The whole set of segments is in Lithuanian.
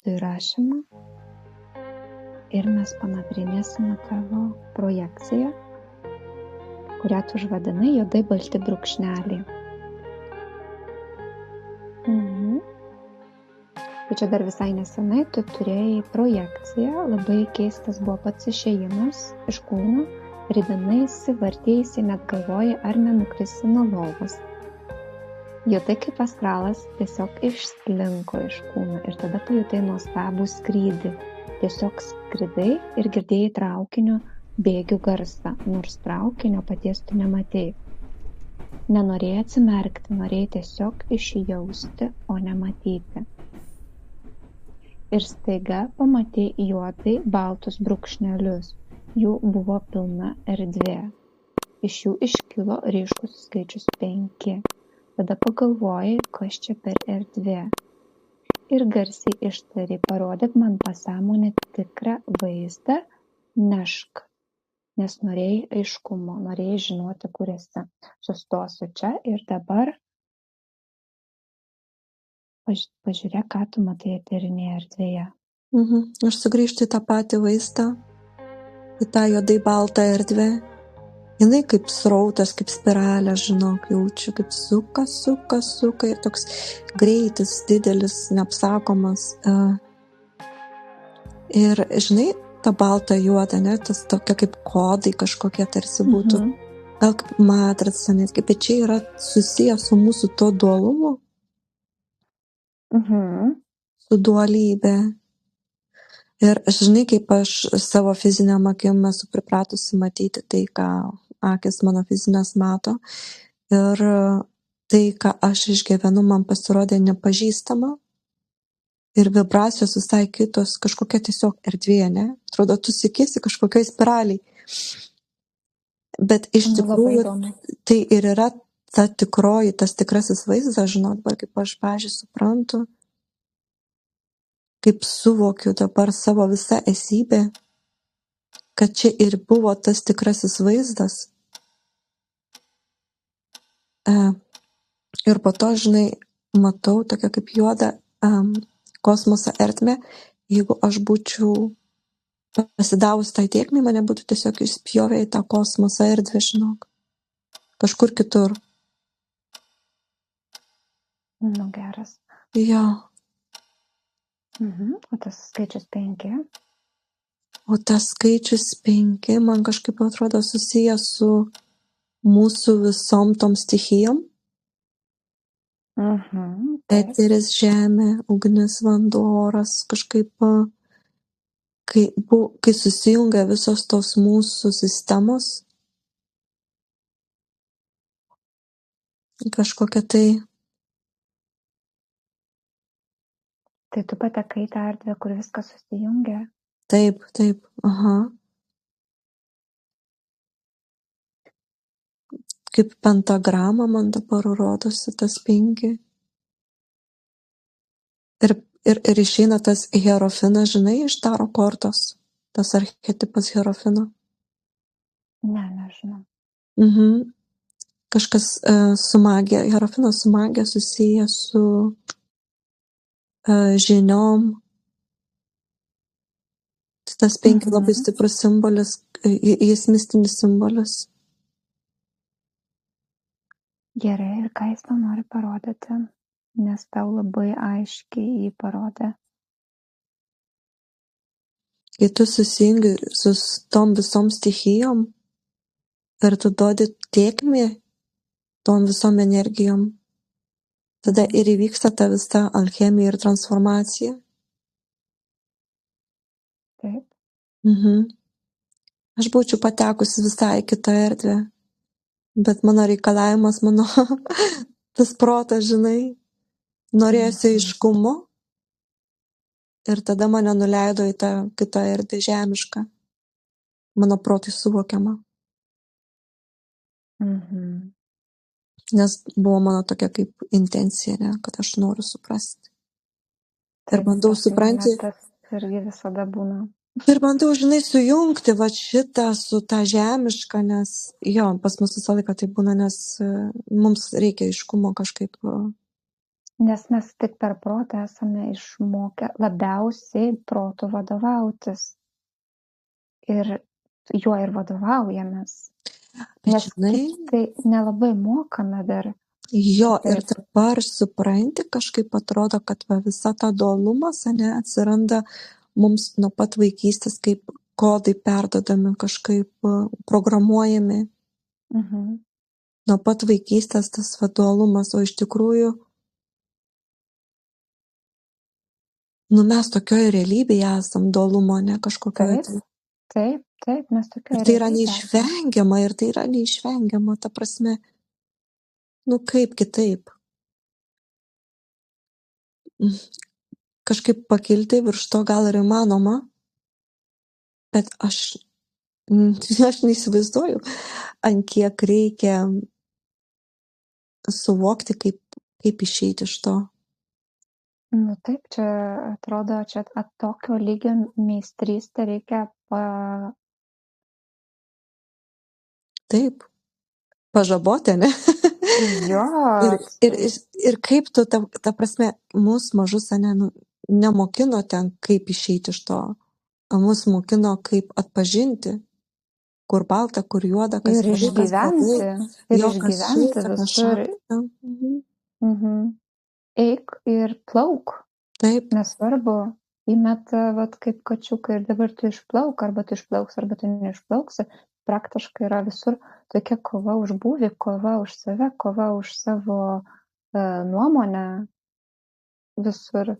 įrašymą ir mes panagrinėsime tavo projekciją, kurią tu užvadinai juodai balti brūkšneliai. Tai čia dar visai nesenai tu turėjai projekciją, labai keistas buvo pats išėjimas iš kūno, ridinaisi, vartėjaisi, net galvoji, ar nenukrisi nuo lovos. Jutai kaip astralas tiesiog išslinko iš kūno ir tada pajutai nuostabų skrydį. Tiesiog skridai ir girdėjai traukinio bėgių garsą, nors traukinio paties tu nematėjai. Nenorėjai atsimerkti, norėjai tiesiog išjausti, o nematyti. Ir staiga pamatei juodai baltus brūkšnelius. Jų buvo pilna erdvė. Iš jų iškilo ryškus skaičius 5. Tada pagalvojai, kas čia per erdvė. Ir garsiai ištari, parodyk man pasąmonę tikrą vaizdą, nešk. Nes norėjai aiškumo, norėjai žinoti, kur esi. Sustosiu čia ir dabar pažiūrėk, ką tu matai eterinėje erdvėje. Aš sugrįžtu į tą patį vaizdą, į tą juodai baltą erdvę. Jinai kaip srautas, kaip spiralė, žinok, jaučiu, kaip suka ir toks greitis, didelis, neapsakomas. Ir žinai, ta balta juoda, ne, tas tokia kaip kodai kažkokie tarsi būtų. Gal kaip matrica, netgi, bet čia yra susijęs su mūsų to dualumu. Su dualybė. Ir žinai, kaip aš savo fiziniam akim esu pripratusi matyti tai, ką akis mano fizinės mato. Ir tai, ką aš išgyvenu, man pasirodė nepažįstama. Ir vibracijos visai kitos, kažkokia tiesiog erdvė, ne? Atrodo, tu sikiesi kažkokioj spiraliai. Bet iš tikrųjų tai ir yra ta tikroji, tas tikrasis vaizdas, žinot, dabar kaip aš, pavyzdžiui, suprantu, kaip suvokiu dabar savo visą esybę, kad čia ir buvo tas tikrasis vaizdas. Ir po to, žinai, matau tokia kaip juoda kosmoso erdvė. Jeigu aš būčiau pasidavus tai tėkmei, mane būtų tiesiog išspjovę į tą kosmoso erdvę, žinok. Kažkur kitur. Nu, geras. Jo. O tas skaičius 5? O tas skaičius 5 man kažkaip atrodo susijęs su mūsų visom tom stichijom. Eteris, žemė, ugnis, vanduo, oras, kažkaip, kai susijungia visos tos mūsų sistemos, kažkokia tai. Tai tu patekai į tą erdvę, kur viskas susijungia? Taip, aha. Kaip pentagrama man dabar rodosi tas 5. Ir išeina tas hierofinas, žinai, iš taro kortos, tas archetipas hierofino. Ne, nežinau. Kažkas su magija, hierofinas su magija susiję su žiniom. Tas 5 labai stiprus simbolis, jis mistinis simbolis. Gerai, ir ką jis tau nori parodyti? Nes tau labai aiškiai jį parodė. Kai tu susijungi su tom visom stichijom ir tu duodi tėkmę tom visom energijom, tada ir įvyksta ta visa alchemija ir transformacija. Taip. Aš būčiau patekusi visai kitą erdvę, bet mano reikalavimas, mano tas protas, žinai, norėjosi aiškumo ir tada mane nuleido į tą kitą erdvę žemišką, mano protui suvokiamą. Nes buvo mano tokia kaip intencija, ne, kad aš noriu suprasti. Ir bandau supranti. Tas irgi visada būna. Ir bandau, žinai, sujungti va šitą su tą žemišką, nes jo, pas mus visą laiką tai būna, nes mums reikia aiškumo kažkaip Nes mes tik per protą esame išmokę labiausiai protu vadovautis. Ir juo ir vadovaujamės. Bet Nes žinai, tai nelabai mokame dar. jo, ir Taip. dabar supranti, kažkaip atrodo, kad va, visa ta dualumas, ane, atsiranda mums nuo pat vaikystės, kaip kodai perdodami, kažkaip programuojami. Nuo pat vaikystės tas va, dualumas, o iš tikrųjų, nu mes tokioje realybėje esam dualumo, ne kažkokioje. Taip, mes tokioje Ir tai yra realybėje esam. neišvengiama, ta prasme, nu kaip kitaip. Kažkaip pakilti virš to gal ir įmanoma, bet aš neįsivaizduoju, ant kiek reikia suvokti, kaip išeiti iš to. Nu taip, čia atrodo, čia tokio lygio meistrystę reikia Taip, pažaboti, ne? Jo. ir kaip tu, ta prasme, mus mažus, ne, nu, nemokino ten, kaip išeiti iš to. Mus mokino, kaip atpažinti, kur balta, kur juoda, kas Ir gerai, kas blogai. ir Jo, kas išgyventi šilta, kas visur. šalta. Eik ir plauk. Taip, Nesvarbu, įmeta, vat, kaip kačiukai, ir dabar tu išplauk, arba tu išplauks, arba tu neišplauksi. Praktiškai yra visur tokia kova už būvį, kova už save, kova už savo nuomonę visur.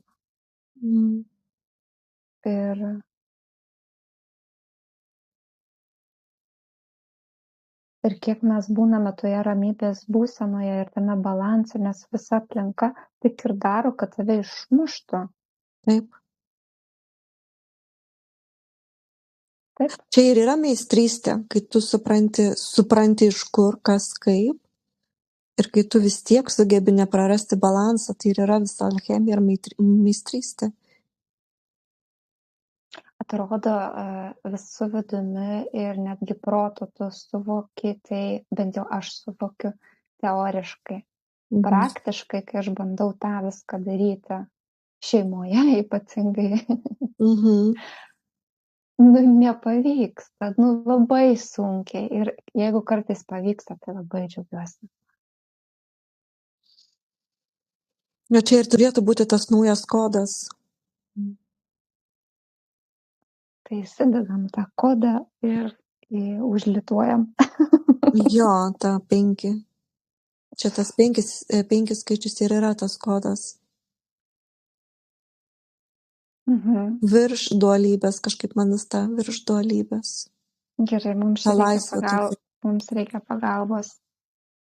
Ir kiek mes būname toje ramybės būsenoje ir tame balanse, nes visa aplinka tik ir daro, kad tave išmuštų. taip. Taip. Čia ir yra meistrystė, kai tu supranti iš kur, kas kaip, ir kai tu vis tiek sugebi neprarasti balansą, tai ir yra visa alchemija ir meistrystė. Atrodo, visų vidumi ir netgi protu tu suvoki, tai bent jau aš suvokiu teoriškai. Praktiškai, kai aš bandau tą viską daryti šeimoje ypatingai, nu nepavyksta, nu labai sunkiai. Ir jeigu kartais pavyksta, tai labai džiaugiuosi. Jo, čia ir turėtų būti tas naujas kodas. Tai įsidedam tą kodą ir užlituojam. Jo, ta 5. Čia tas 5 skaičius ir yra tas kodas. Virš dualybės, kažkaip man ta virš dualybės. Gerai, mums reikia pagalbos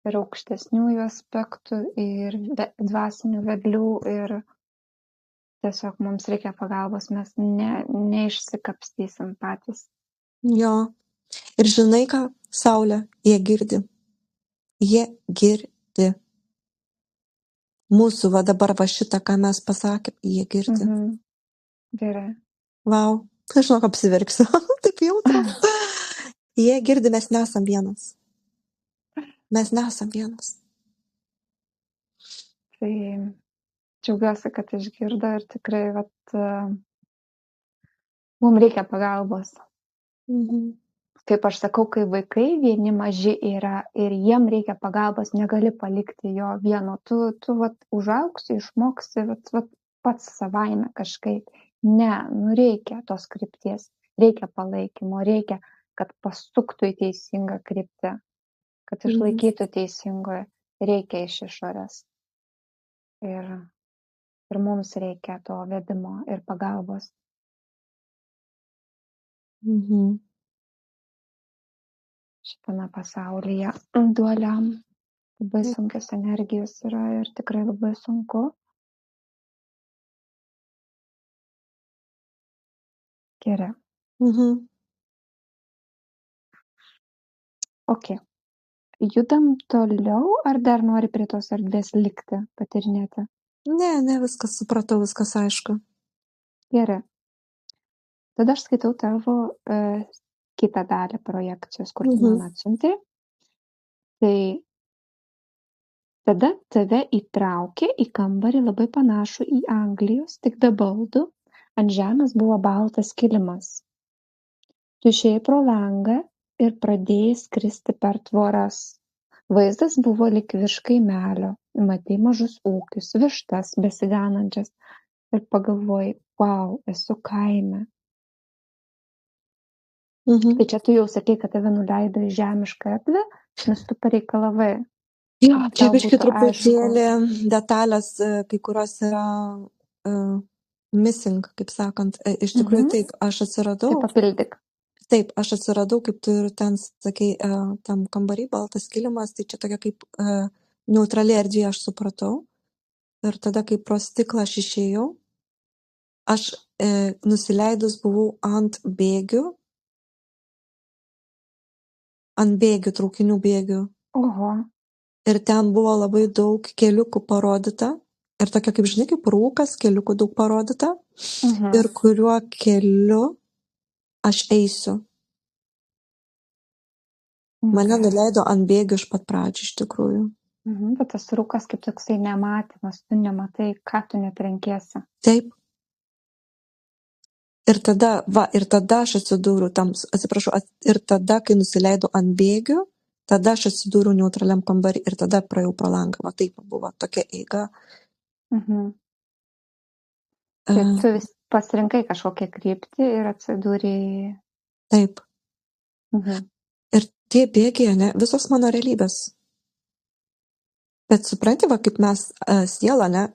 ir aukštesniųjų aspektų, ir dvasinių vedlių, ir tiesiog mums reikia pagalbos, mes neišsikapstysim patys. Jo. Ir žinai ką, Saulė, jie girdi. Mūsų va dabar va šitą, ką mes pasakėm, jie girdi. Gerai. Vau, aš žinok, apsiverksiu. Taip jautru. Jie girdi, mes nesam vienas. Tai džiaugiuosi, kad išgirdo ir tikrai mums reikia pagalbos. Kaip aš sakau, kai vaikai vieni maži yra ir jiem reikia pagalbos, negali palikti jo vieno. Tu užauksi, išmoksi pats savaime kažkaip. Ne, reikia tos krypties, reikia palaikymo, reikia, kad pasuktų į teisingą kryptį, kad išlaikytų teisingoje, reikia iš išorės. Ir mums reikia to vedimo ir pagalbos. Šitame pasaulyje dualiam labai sunkios energijos yra ir tikrai labai sunku. Gerai. Ok. Judam toliau, ar dar nori prie tos erdvės likti, patyrinėti? Ne, viskas supratau, viskas aišku. Gerai. Tada aš skaitau tavo kitą dalį projekcijos, kur tu man atsiuntei. Tai Tada tave įtraukė į kambarį labai panašų į Anglijos, tik be baldų. Ant žemės buvo baltas kilimas. Tu išėjai pro langą ir pradėjai skristi per tvoras. Vaizdas buvo lyg virš kaimelio. Matei mažus ūkius, vištas besiganančias. Ir pagalvojai, wow, esu kaime. Mhm. Tai čia tu jau sakei, kad tave nuleido į žemišką erdvę, nes tu pareikalavai. Jo, čia Tau biški būtų aišku. truputėlį detalės, kai kurios yra missing, kaip sakant. Iš tikrųjų, taip, aš Tai atsiradau. papildyk. Taip, aš atsiradau, kaip tu ir ten sakei, tam kambarį baltas kilimas, tai čia tokia kaip neutrali erdvė, aš supratau. Ir tada, kai pro stiklą aš išėjau, aš nusileidus buvau ant bėgių, traukinių bėgių. Oho. Ir ten buvo labai daug keliukų parodyta. Ir tokia, kaip žinai, kaip rūkas, keliukų daug parodyta. Ir kuriuo keliu aš eisiu. Mane nuleido ant bėgių iš pat pradžių, iš tikrųjų. Bet tas rūkas kaip toksai nematymas, tu nematai, ką tu netrenkiesi. Taip. Ir tada aš atsidūriau tam, atsiprašau, ir tada, kai nusileidau ant bėgių, tada aš atsidūriau neutraliam kambarį ir tada praėjau pro langą. Va taip buvo tokia eiga. Tai tu vis pasirinkai kažkokią kryptį ir atsidūrei. Taip. Ir tie bėgiai, ne, visos mano realybės. Bet supranti, va, kaip mes sielą, ne,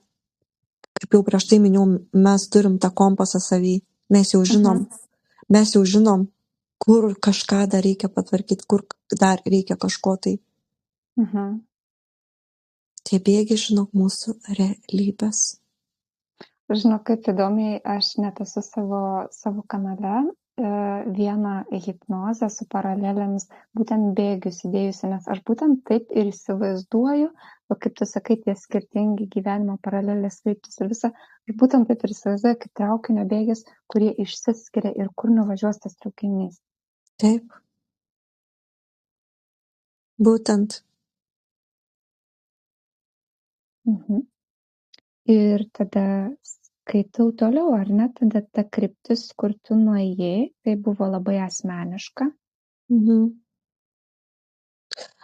kaip jau prieš tai minėjau, mes turim tą kompasą savy. Mes jau žinom, kur kažką dar reikia patvarkyti, kur dar reikia kažko tai. Tie bėgiai, žinok, mūsų realybės. Žinok, kaip įdomiai, aš net esu savo kanale vieną hipnozę su paralelėmis būtent bėgius įdėjusi, nes aš būtent taip ir įsivaizduoju, o kaip tu sakai, tie skirtingi gyvenimo paralelės kryptis ir visa, aš būtent taip ir įsivaizduoju, kaip traukinio bėgis, kurie išsiskiria ir kur nuvažiuos tas traukinys. Taip. Būtent. Ir tada skaitau toliau, ar ne? Tada ta kryptis, kur tu nuėjai, tai buvo labai asmeniška.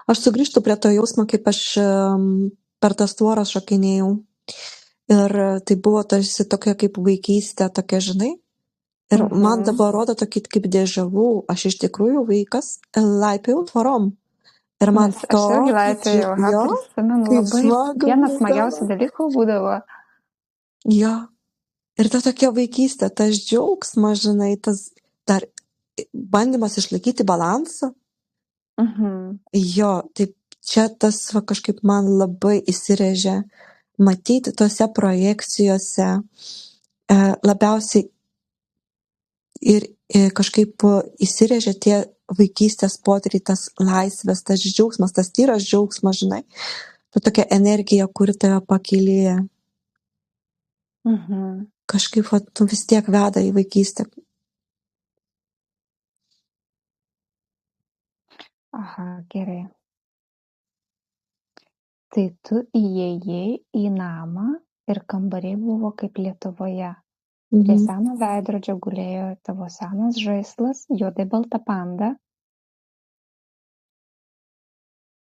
Aš sugrįžtu prie to jausmo, kaip aš per tas tvoras šokinėjau. Ir tai buvo tarsi tokia kaip vaikystė, tokia, žinai. Ir man dabar rodo tokį kaip dėžavų, aš iš tikrųjų vaikas laipiau tvorom. Ir man Nes aš irgi laipiojau, prisimenu, labai vienas smagiausių dalykų būdavo. Jo. Ir ta tokia vaikystė, tas džiaugsmas, žinai, tas dar bandymas išlaikyti balansą. Jo, taip čia tas va, kažkaip man labai įsirėžė matyti tose projekcijose labiausiai ir kažkaip įsirėžė tie vaikystės potyriai, tas laisvės, tas džiaugsmas, tas tyras džiaugsmas, žinai, ta tokia energija, kuri tave pakylėja. Kažkaip va, tu vis tiek veda į vaikystę. Aha, gerai. Tai tu įėjai į namą ir kambariai buvo kaip Lietuvoje. Prie seno veidrodžio gulėjo tavo senas žaislas, juodai balta panda,